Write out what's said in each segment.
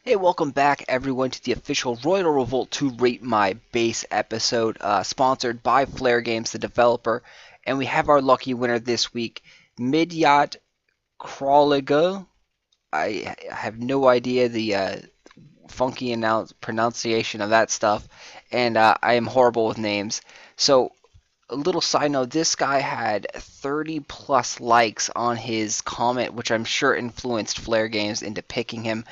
Hey, welcome back everyone to the official Royal Revolt to Rate My Base episode, sponsored by Flare Games, the developer. And we have our lucky winner this week, Midyat kralhgi. I have no idea the funky pronunciation of that stuff, and I am horrible with names. So, a little side note, this guy had 30 plus likes on his comment, which I'm sure influenced Flare Games into picking him.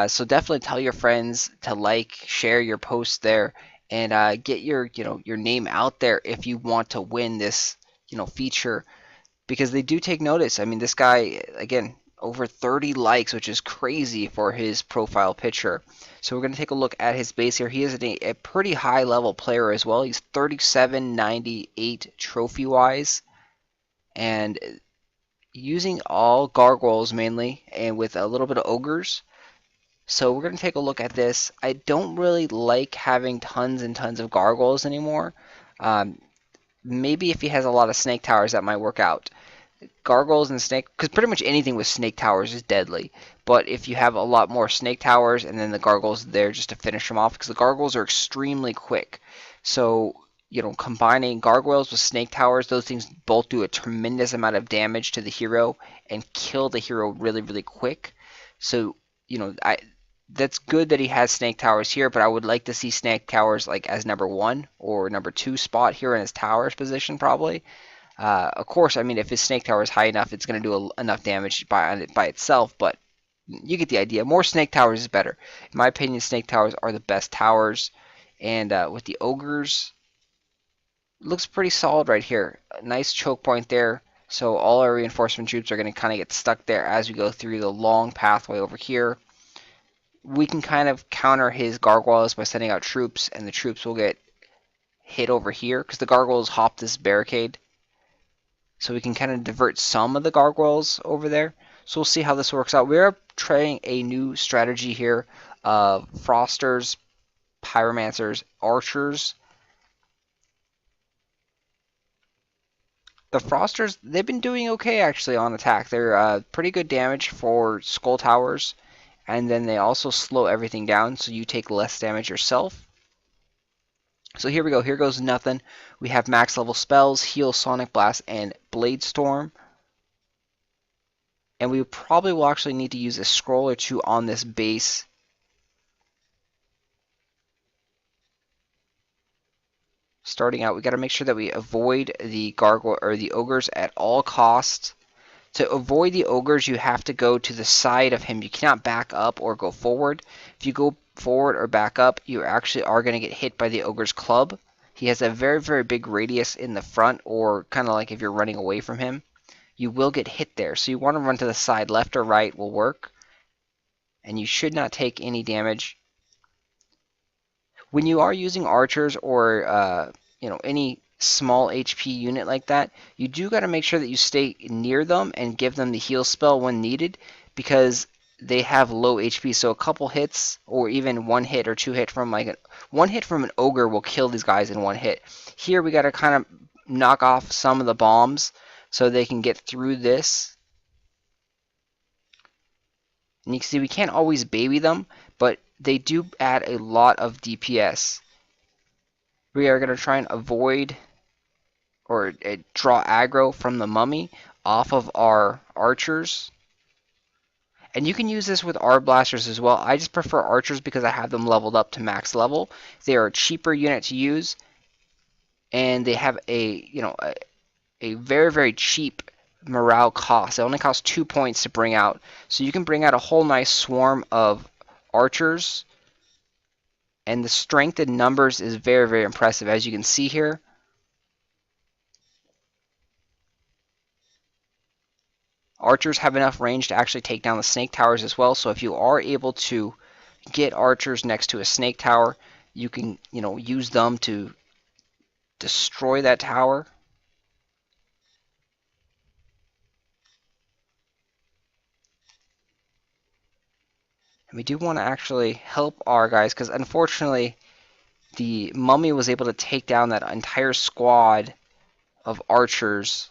So definitely tell your friends to like, share your post there, and get your name out there if you want to win this feature, because they do take notice. I mean, this guy, again, over 30 likes, which is crazy for his profile picture. So we're going to take a look at his base here. He is a pretty high level player as well. He's 3798 trophy wise, and using all gargoyles mainly, and with a little bit of ogres. So we're going to take a look at this. I don't really like having tons and tons of gargoyles anymore. Um, Maybe if he has a lot of snake towers, that might work out. Gargoyles and snake, because pretty much anything with snake towers is deadly. But if you have a lot more snake towers and then the gargoyles there just to finish them off, because the gargoyles are extremely quick. So, combining gargoyles with snake towers, those things both do a tremendous amount of damage to the hero and kill the hero really, really quick. So, I that's good that he has snake towers here, but I would like to see snake towers like as number one or number two spot here in his towers position probably. Of course, I mean, if his snake tower is high enough, it's going to do enough damage by itself, but you get the idea. More snake towers is better. In my opinion, snake towers are the best towers. And with the ogres, looks pretty solid right here. A nice choke point there. So all our reinforcement troops are going to kind of get stuck there as we go through the long pathway over here. We can kind of counter his gargoyles by sending out troops, and the troops will get hit over here because the gargoyles hop this barricade. So we can kind of divert some of the gargoyles over there. So we'll see how this works out. We're trying a new strategy here of frosters, pyromancers, archers. The frosters, they've been doing okay actually on attack. They're pretty good damage for skull towers, and then they also slow everything down so you take less damage yourself. So here we go. Here goes nothing. We have max level spells, heal, sonic blast, and blade storm. And we probably will actually need to use a scroll or two on this base. Starting out, we got to make sure that we avoid the gargoyle or the ogres at all costs. To avoid the ogres, you have to go to the side of him. You cannot back up or go forward. If you go forward or back up, you actually are going to get hit by the ogre's club. He has a very, very big radius in the front, or kind of like if you're running away from him, you will get hit there. So you want to run to the side. Left or right will work, and you should not take any damage. When you are using archers or any small HP unit like that, you do got to make sure that you stay near them and give them the heal spell when needed, because they have low HP. So a couple hits or even one hit or two hit from one hit from an ogre will kill these guys in one hit. Here we got to kind of knock off some of the bombs so they can get through this. And you can see we can't always baby them, but they do add a lot of DPS. We are going to try and avoid or draw aggro from the mummy off of our archers. And you can use this with our blasters as well. I just prefer archers because I have them leveled up to max level. They are a cheaper unit to use, and they have a very, very cheap morale cost. It only costs 2 points to bring out. So you can bring out a whole nice swarm of archers, and the strength in numbers is very, very impressive, as you can see here. Archers have enough range to actually take down the snake towers as well. So if you are able to get archers next to a snake tower, you can use them to destroy that tower. And we do want to actually help our guys, because unfortunately the mummy was able to take down that entire squad of archers.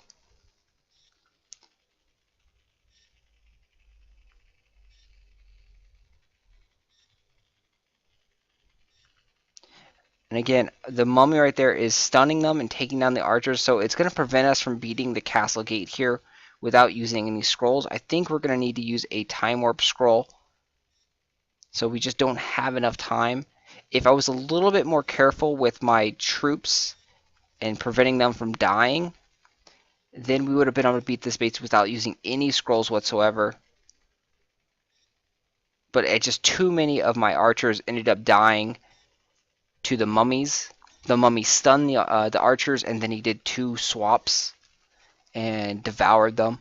And again, the mummy right there is stunning them and taking down the archers, so it's going to prevent us from beating the castle gate here without using any scrolls. I think we're going to need to use a time warp scroll, so we just don't have enough time. If I was a little bit more careful with my troops and preventing them from dying, then we would have been able to beat this base without using any scrolls whatsoever. But just too many of my archers ended up dying to the mummies. The mummy stunned the archers, and then he did 2 swaps and devoured them.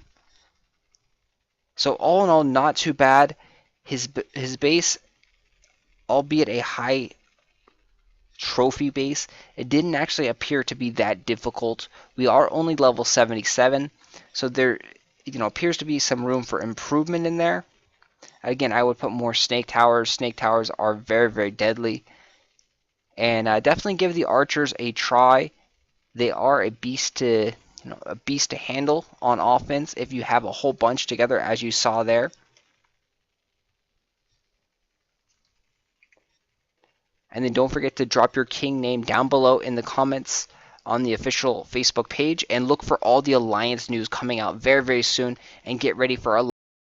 So all in all, not too bad. His base, albeit a high trophy base, it didn't actually appear to be that difficult. We are only level 77, so there appears to be some room for improvement in there. Again, I would put more snake towers. Snake towers are very, very deadly. And definitely give the archers a try. They are a beast to handle on offense if you have a whole bunch together, as you saw there. And then don't forget to drop your king name down below in the comments on the official Facebook page, and look for all the alliance news coming out very, very soon, and get ready for a